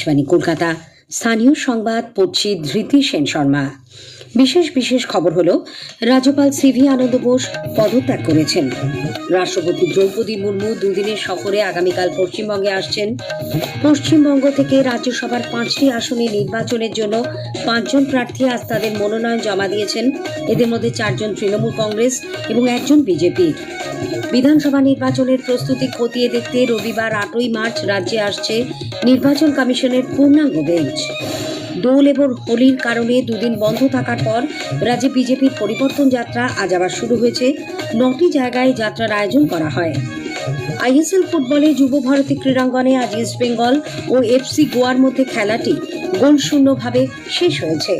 আকাশবাণী কলকাতা। স্থানীয় সংবাদ পড়ছি ধৃতি সেন শর্মা। বিশেষ খবর হলো, রাজ্যপাল সিভি আনন্দ বোস পদত্যাগ করেছেন। রাষ্ট্রপতি দ্রৌপদী মুর্মু দুদিনের সফরে আগামীকাল পশ্চিমবঙ্গে আসছেন। পশ্চিমবঙ্গ থেকে রাজ্যসভার 5টি আসনে নির্বাচনের জন্য 5 জন প্রার্থী আজ তাদের মনোনয়ন জমা দিয়েছেন। এদের মধ্যে 4 জন তৃণমূল কংগ্রেস এবং 1 জন বিজেপির। বিধানসভা নির্বাচনের প্রস্তুতি খতিয়ে দেখতে রবিবার 8ই মার্চ রাজ্যে আসছে নির্বাচন কমিশনের পূর্ণাঙ্গ বেঞ্চ। দোল এবং হোলির কারণে দুদিন বন্ধ থাকার পর রাজ্যে বিজেপির পরিবর্তন যাত্রা আজ আবার শুরু হয়েছে। 9টি জায়গায় যাত্রার আয়োজন করা হয়। আইএসএল ফুটবলে যুব ভারতী ক্রীড়াঙ্গনে আজ ইস্ট বেঙ্গল ও এফসি গোয়ার মধ্যে খেলাটি গোলশূন্যভাবে শেষ হয়েছে।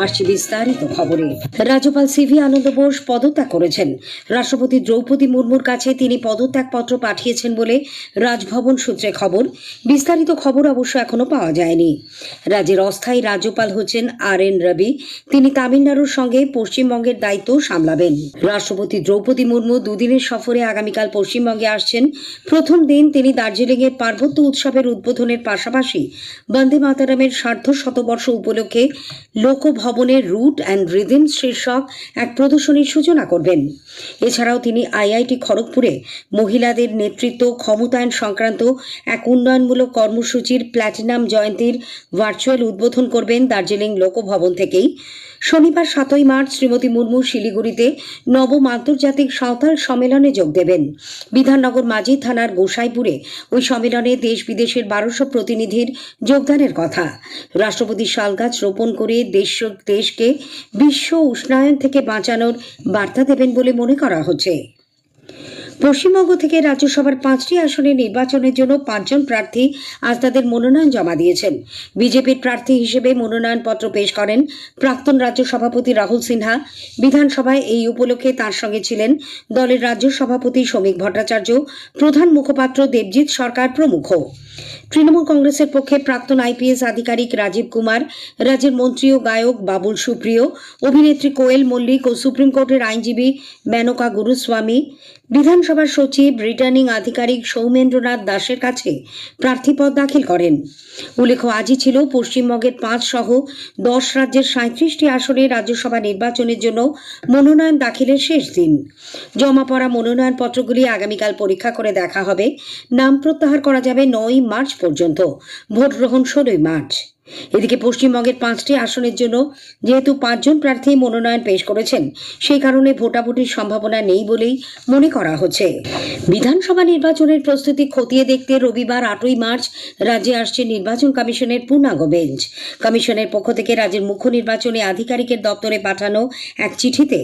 আসছে বিস্তারিত খবরে। রাজ্যপাল সিভি আনন্দ বোস পদত্যাগ করেছেন। রাষ্ট্রপতি দ্রৌপদী মুর্মুর কাছে তিনি পদত্যাগপত্র পাঠিয়েছেন বলে রাজভবন সূত্রে খবর। বিস্তারিত খবর অবশ্য এখনো পাওয়া যায়নি। রাজ্যের অস্থায়ী রাজ্যপাল হচ্ছেন RN রবি। তিনি তামিলনাড়ুর সঙ্গে পশ্চিমবঙ্গের দায়িত্ব সামলাবেন। রাষ্ট্রপতি দ্রৌপদী মুর্মু দুদিনের সফরে আগামীকাল পশ্চিমবঙ্গে আসছেন। প্রথম দিন তিনি দার্জিলিংয়ের পার্বত্য উৎসবের উদ্বোধনের পাশাপাশি বন্দে মাতরমের সার্ধশতবর্ষ উপলক্ষে লোকভবনের রুট অ্যান্ড রিদিম শীর্ষক এক প্রদর্শনীর সূচনা করবেন। এছাড়াও তিনি IIT খড়গপুরে মহিলাদের নেতৃত্ব ক্ষমতায়ন সংক্রান্ত এক উন্নয়নমূলক কর্মসূচির প্ল্যাটিনাম জয়ন্তীর ভার্চুয়াল উদ্বোধন করবেন দার্জিলিং লোকভবন থেকেই। শনিবার 7ই মার্চ শ্রীমতী মুর্মু শিলিগুড়িতে নবম আন্তর্জাতিক সাঁওতাল সম্মেলনে যোগ দেবেন। বিধাননগর মাঝি থানার গোসাইপুরে ওই সম্মেলনে দেশ বিদেশের 1200 প্রতিনিধির যোগদানের কথা। রাষ্ট্রপতি শালগাছ রোপণ করে দেশকে বিশ্ব উষ্ণায়ন থেকে বাঁচানোর বার্তা দেবেন বলে মনে করা হচ্ছে। পশ্চিমবঙ্গ থেকে রাজ্যসভার 5টি আসনে নির্বাচনের জন্য 5 জন প্রার্থী আজ তাদের মনোনয়ন জমা দিয়েছেন। বিজেপির প্রার্থী হিসেবে মনোনয়নপত্র পেশ করেন প্রাক্তন রাজ্য সভাপতি রাহুল সিনহা। বিধানসভায় এই উপলক্ষে তাঁর সঙ্গে ছিলেন দলের রাজ্য সভাপতি শ্রমিক ভট্টাচার্য, প্রধান মুখপাত্র দেবজিৎ সরকার প্রমুখ। তৃণমূল কংগ্রেসের পক্ষে প্রাক্তন IPS আধিকারিক রাজীব কুমার, রাজ্যের মন্ত্রী ও গায়ক বাবুল সুপ্রিয়, অভিনেত্রী কোয়েল মল্লিক ও সুপ্রিম কোর্টের আইনজীবী মেনকা গুরুস্বামী, বিধানসভার সচিব রিটার্নিং আধিকারিক সৌমেন্দ্রনাথ দাসের কাছে প্রার্থীপদ দাখিল করেন। উল্লেখ্য, আজই ছিল পশ্চিমবঙ্গের 5 সহ 10 রাজ্যের 37টি আসনে রাজ্যসভা নির্বাচনের জন্য মনোনয়ন দাখিলের শেষ দিন। জমা পড়া মনোনয়নপত্রগুলি আগামীকাল পরীক্ষা করে দেখা হবে। নাম প্রত্যাহার করা যাবে 9ই মার্চ পর্যন্ত। ভোট গ্রহণ 16ই মার্চ। এদিকে পশ্চিমবঙ্গের 5টি আসনের জন্য যেহেতু 5 জন প্রার্থী মনোনয়ন পেশ করেছেন, সেই কারণে ভোটাভুটির সম্ভাবনা নেই বলেই মনে করা হচ্ছে। বিধানসভা নির্বাচনের প্রস্তুতি খতিয়ে দেখতে রবিবার 8ই মার্চ রাজ্যে আসছে নির্বাচন কমিশনের পূর্ণাঙ্গ বেঞ্চ। কমিশনের পক্ষ থেকে রাজ্যের মুখ্য নির্বাচনী আধিকারিকের দপ্তরে পাঠানো এক চিঠিতে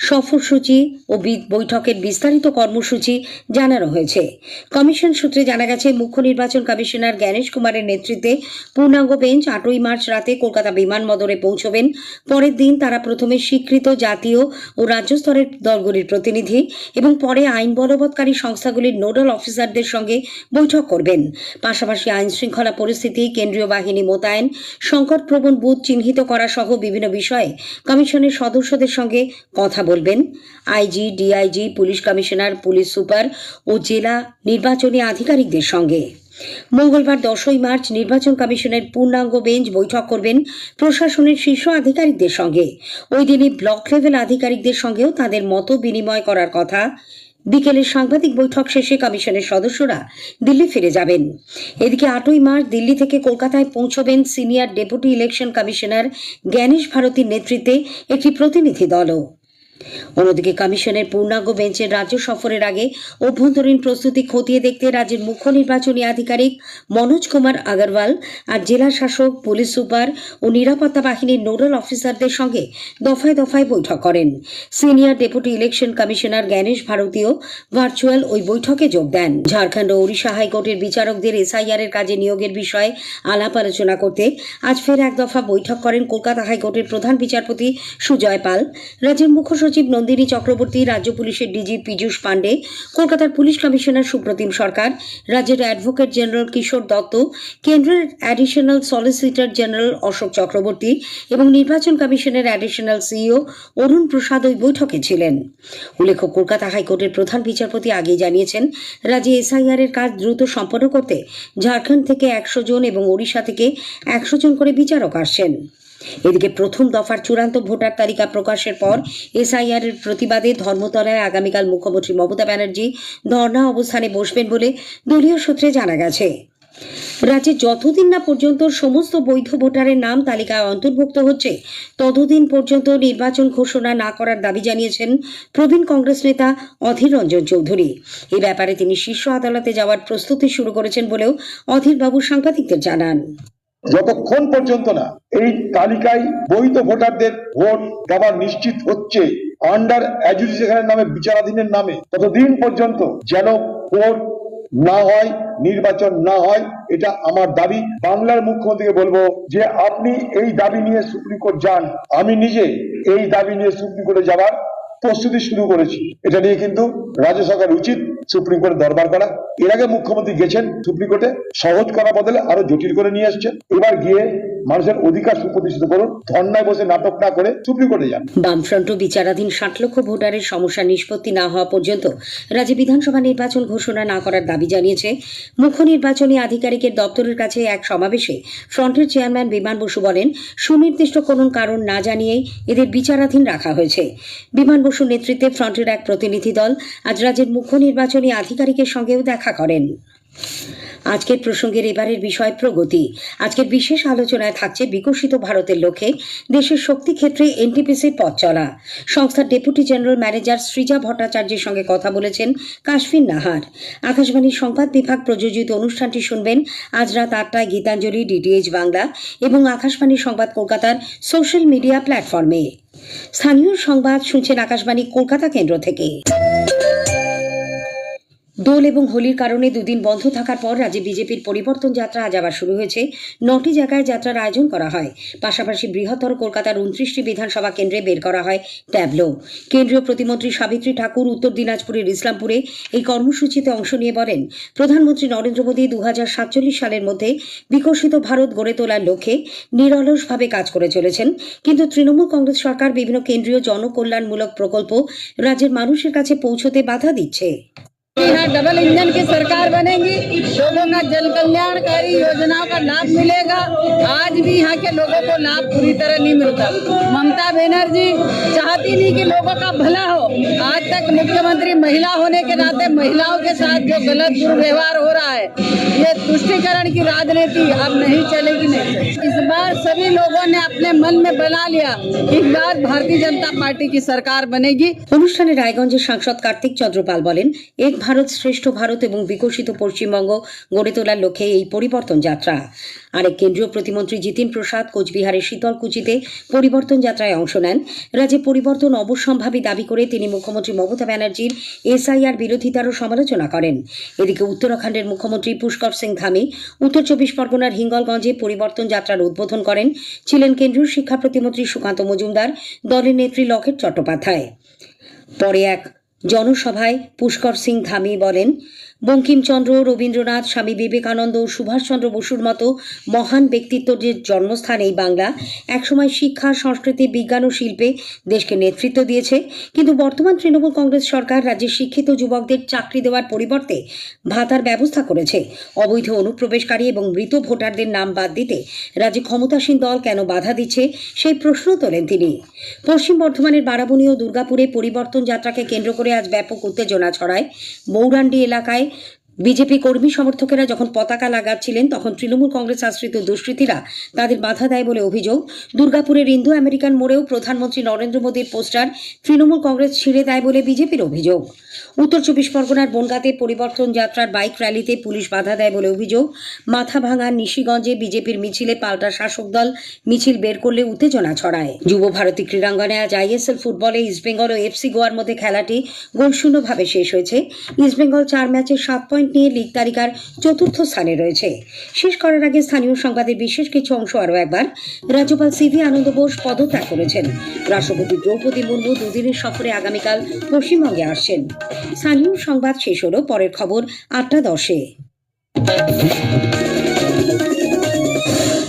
সফরসূচি ও বৈঠকের বিস্তারিত কর্মসূচি জানানো হয়েছে। কমিশন সূত্রে জানা গেছে, মুখ্য নির্বাচন কমিশনার জ্ঞানেশ কুমারের নেতৃত্বে পূর্ণাঙ্গ বেঞ্চ 8ই মার্চ রাতে কলকাতা বিমানবন্দরে পৌঁছবেন। পরের দিন তারা প্রথমে স্বীকৃত জাতীয় ও রাজ্য স্তরের দলগুলির প্রতিনিধি এবং পরে আইন বলবৎকারী সংস্থাগুলির নোডাল অফিসারদের সঙ্গে বৈঠক করবেন। পাশাপাশি আইন শৃঙ্খলা পরিস্থিতি, কেন্দ্রীয় বাহিনী মোতায়েন, সংকটপ্রবণ বুথ চিহ্নিত করা সহ বিভিন্ন বিষয়ে কমিশনের সদস্যদের সঙ্গে কথা বলবেন। IG, DIG, police commissioner, police super ও জেলা নির্বাচনী আধিকারিকদের সঙ্গে। মঙ্গলবার 10ই মার্চ নির্বাচন কমিশনের পূর্ণাঙ্গ বেঞ্চ বৈঠক করবেন প্রশাসনের শীর্ষ আধিকারিকদের সঙ্গে। ওই দিনই ব্লক লেভেল আধিকারিকদের সঙ্গেও তাদের মত বিনিময় করার কথা। বিকেলে সাংবাদিক বৈঠক শেষে কমিশনের সদস্যরা দিল্লি ফিরে যাবেন। এদিকে 8ই মার্চ দিল্লি থেকে কলকাতায় পৌঁছবেন senior deputy election commissioner Gyanesh ভারতীর নেতৃত্বে একটি প্রতিনিধি দলও। অন্যদিকে কমিশনের পূর্ণাঙ্গ বেঞ্চের রাজ্য সফরের আগে অভ্যন্তরীণ প্রস্তুতি খতিয়ে দেখতে রাজ্যের মুখ্য নির্বাচনী আধিকারিক মনোজ কুমার আগরওয়াল আর জেলা শাসক, পুলিশ সুপার ও নিরাপত্তা বাহিনীর নোডাল অফিসারদের সঙ্গে দফায় দফায় বৈঠক করেন। Senior deputy election commissioner Gyanesh ভারতীয় ভার্চুয়াল ওই বৈঠকে যোগ দেন। ঝাড়খণ্ড ও ওড়িশা হাইকোর্টের বিচারকদের SIR এর কাজে নিয়োগের বিষয়ে আলাপ আলোচনা করতে আজ ফের এক দফা বৈঠক করেন কলকাতা হাইকোর্টের প্রধান বিচারপতি সুজয় পাল। রাজ্যের মুখ্য সচিব নন্দিনী চক্রবর্তী, রাজ্য পুলিশের ডিজি পীযূষ পাণ্ডে, কলকাতার পুলিশ কমিশনার সুপ্রতিম সরকার, রাজ্যের অ্যাডভোকেট জেনারেল কিশোর দত্ত, কেন্দ্রের additional solicitor general Ashok Chakraborty এবং নির্বাচন কমিশনের অ্যাডিশনাল সিইও অরুণ প্রসাদ ওই বৈঠকে ছিলেন। উল্লেখ্য, কলকাতা হাইকোর্টের প্রধান বিচারপতি আগেই জানিয়েছেন, রাজ্যে এসআইআর এর কাজ দ্রুত সম্পন্ন করতে ঝাড়খণ্ড থেকে 100 জন এবং ওড়িশা থেকে 100 জন করে বিচারক আসছেন। এদিকে প্রথম দফার চূড়ান্ত ভোটার তালিকা প্রকাশের পর এসআইআর এর প্রতিবাদে ধর্মতলায় আগামীকাল মুখ্যমন্ত্রী মমতা ব্যানার্জি ধর্ণা অবস্থানে বসবেন বলে দলীয় সূত্রে জানা গেছে। রাজ্যে যতদিন না পর্যন্ত সমস্ত বৈধ ভোটারের নাম তালিকায় অন্তর্ভুক্ত হচ্ছে, ততদিন পর্যন্ত নির্বাচন ঘোষণা না করার দাবি জানিয়েছেন প্রবীণ কংগ্রেস নেতা অধীর রঞ্জন চৌধুরী। এই ব্যাপারে তিনি শীর্ষ আদালতে যাওয়ার প্রস্তুতি শুরু করেছেন বলেও অধীর বাবু সাংবাদিকদের জানান। যতক্ষণ পর্যন্ত না এই তালিকায় বৈধ ভোটারদের ভোট দেওয়া নিশ্চিত হচ্ছে আন্ডার অ্যাডজুডিকেশনের নামে, বিচারাধীনের নামে, ততদিন পর্যন্ত যেন ভোট না হয়, নির্বাচন না হয়, এটা আমার দাবি। বাংলার মুখ্যমন্ত্রীকে বলবো যে আপনি এই দাবি নিয়ে সুপ্রিম কোর্ট যান। আমি নিজে এই দাবি নিয়ে সুপ্রিম কোর্টে যাওয়ার প্রস্তুতি শুরু করেছি। এটা নিয়ে কিন্তু রাজ্য সরকার উচিত সুপ্রিম কোর্টে দরবার করা। এর আগে মুখ্যমন্ত্রী গেছেন সুপ্রিম কোর্টে, সহজ করা বদলে আরো জটিল করে নিয়ে আসছেন। এবার গিয়ে মানুষের অধিকার সুপ্রতিষ্ঠিত করুন, ধর্নায় বসে নাটক না করে সুপ্রিম কোর্টে যান। বামফ্রন্ট বিচারাধীন 60 লক্ষ ভোটারের সমস্যা নিষ্পত্তি না হওয়া পর্যন্ত রাজ্যে বিধানসভা নির্বাচন ঘোষণা না করার দাবি জানিয়েছে। মুখ্য নির্বাচনী আধিকারিকের দপ্তরের কাছে এক সমাবেশে ফ্রন্টের চেয়ারম্যান বিমান বসু বলেন, সুনির্দিষ্ট কোনো কারণ না জানিয়েই এদের বিচারাধীন রাখা হয়েছে। বিমান বসুর নেতৃত্বে ফ্রন্টের এক প্রতিনিধি দল আজ রাজ্যের মুখ্য নির্বাচনী আধিকারিকের সঙ্গেও দেখা করেন। আজকের প্রসঙ্গের এবারের বিষয় প্রগতি। আজকের বিশেষ আলোচনায় থাকছে বিকশিত ভারতের লক্ষ্যে দেশের শক্তি ক্ষেত্রে এনটিপিসির পথ চলা। সংস্থার ডেপুটি জেনারেল ম্যানেজার সৃজা ভট্টাচার্যের সঙ্গে কথা বলেছেন কাশফিন নাহার। আকাশবাণীর সংবাদ বিভাগ প্রযোজিত অনুষ্ঠানটি শুনবেন আজ রাত 8টায় গীতাঞ্জলি, ডিটিএইচ বাংলা এবং আকাশবাণী সংবাদ কলকাতার সোশ্যাল মিডিয়া প্ল্যাটফর্মে। স্থানীয় সংবাদ শুনছেন আকাশবাণী কলকাতা কেন্দ্র থেকে। দোল এবং হোলির কারণে দুদিন বন্ধ থাকার পর রাজ্যে বিজেপির পরিবর্তন যাত্রা আজ আবার শুরু হয়েছে। 9টি জায়গায় যাত্রার আয়োজন করা হয়। পাশাপাশি বৃহত্তর কলকাতার 29টি বিধানসভা কেন্দ্রে বের করা হয় ট্যাবলো। কেন্দ্রীয় প্রতিমন্ত্রী সাবিত্রী ঠাকুর উত্তর দিনাজপুরের ইসলামপুরে এই কর্মসূচিতে অংশ নিয়ে বলেন, প্রধানমন্ত্রী নরেন্দ্র মোদী 2047 সালের মধ্যে বিকশিত ভারত গড়ে তোলার লক্ষ্যে নিরলসভাবে কাজ করে চলেছেন। কিন্তু তৃণমূল কংগ্রেস সরকার বিভিন্ন কেন্দ্রীয় জনকল্যাণমূলক প্রকল্প রাজ্যের মানুষের কাছে পৌঁছতে বাধা দিচ্ছে। यहाँ डबल इंजन की सरकार बनेगी, लोगों का जन कल्याणकारी योजनाओं का लाभ मिलेगा। आज भी यहाँ के लोगों को लाभ पूरी तरह नहीं मिलता। ममता बनर्जी चाहती नहीं कि लोगों का भला हो। आज तक मुख्यमंत्री महिला होने के नाते महिलाओं के साथ जो गलत दुर्व्यवहार हो रहा है, ये तुष्टीकरण की राजनीति अब नहीं चलेगी। नहीं, इस बार सभी लोगों ने अपने मन में बना लिया कि इस बार भारतीय जनता पार्टी की सरकार बनेगी। অনুষ্ঠানে রায়গঞ্জের সাংসদ কার্তিক চন্দ্রপাল বলেন, এক ভারত শ্রেষ্ঠ ভারত এবং বিকশিত পশ্চিমবঙ্গ গড়ে তোলার লক্ষ্যে এই পরিবর্তন যাত্রা। আরেক কেন্দ্রীয় প্রতিমন্ত্রী জিতিন প্রসাদ কোচবিহারের শীতলকুচিতে পরিবর্তন যাত্রায় অংশ নেন। রাজ্যে পরিবর্তন অবশ্যম্ভাবী দাবি করে তিনি মুখ্যমন্ত্রী মমতা ব্যানার্জির এসআইআর বিরোধিতারও সমালোচনা করেন। এদিকে উত্তরাখণ্ডের মুখ্যমন্ত্রী পুষ্কর সিং ধামি উত্তর 24 পরগনার হিঙ্গলগঞ্জে পরিবর্তন যাত্রার উদ্বোধন করেন। ছিলেন কেন্দ্রীয় শিক্ষা প্রতিমন্ত্রী সুকান্ত মজুমদার, দলের নেত্রী লকেট চট্টোপাধ্যায়। পরে এক জনসভায় পুষ্কর সিং ধামি বলেন, বঙ্কিমচন্দ্র, রবীন্দ্রনাথ, স্বামী বিবেকানন্দ, সুভাষচন্দ্র বসুর মতো মহান ব্যক্তিত্বদের জন্মস্থান এই বাংলা একসময় শিক্ষা, সংস্কৃতি, বিজ্ঞান ও শিল্পে দেশকে নেতৃত্ব দিয়েছে। কিন্তু বর্তমান তৃণমূল কংগ্রেস সরকার রাজ্যের শিক্ষিত যুবকদের চাকরি দেওয়ার পরিবর্তে ভাতার ব্যবস্থা করেছে। অবৈধ অনুপ্রবেশকারী এবং মৃত ভোটারদের নাম বাদ দিতে রাজ্যে ক্ষমতাসীন দল কেন বাধা দিচ্ছে সেই প্রশ্ন তোলেন তিনি। পশ্চিম বর্ধমানের বারাবণী ও দুর্গাপুরে পরিবর্তন যাত্রাকে কেন্দ্র করে আজ ব্যাপক উত্তেজনা ছড়ায়। বৌরান্ডি এলাকায় বিজেপি কর্মী সমর্থকেরা যখন পতাকা লাগাচ্ছিলেন, তখন তৃণমূল কংগ্রেস আশ্রিত দুষ্কৃতীরা তাদের বাধা দেয় বলে অভিযোগ। দুর্গাপুরের ইন্দো আমেরিকান মোড়েও প্রধানমন্ত্রী নরেন্দ্র মোদীর পোস্টার তৃণমূল কংগ্রেস ছিঁড়ে দেয় বলে বিজেপির অভিযোগ। উত্তর 24 পরগনার বনগাঁতে পরিবর্তন যাত্রার বাইক র্যালিতে পুলিশ বাধা দেয় বলে অভিযোগ। মাথাভাঙার নিশিগঞ্জে বিজেপির মিছিলে পাল্টা শাসক দল মিছিল বের করলে উত্তেজনা ছড়ায়। যুব ভারতী ক্রীড়াঙ্গনে আজ আইএসএল ফুটবলে ইস্টবেঙ্গল ও এফসি গোয়ার মধ্যে খেলাটি গোলশূন্যভাবে শেষ হয়েছে। ইস্টবেঙ্গল 4 ম্যাচে 7 পয়েন্ট পয়েন্ট নিয়ে লীগ তালিকার 4র্থ স্থানে রয়েছে। শেষ করার আগে স্থানীয় সংবাদের বিশেষ কিছু অংশ আরও একবার। রাজ্যপাল সিভি আনন্দ বোস পদত্যাগ করেছেন। রাষ্ট্রপতি দ্রৌপদী মুর্মু দুদিনের সফরে আগামীকাল পশ্চিমবঙ্গে আসছেন। স্থানীয় সংবাদ শেষ হলো। পরের খবর 8টা 10-এ।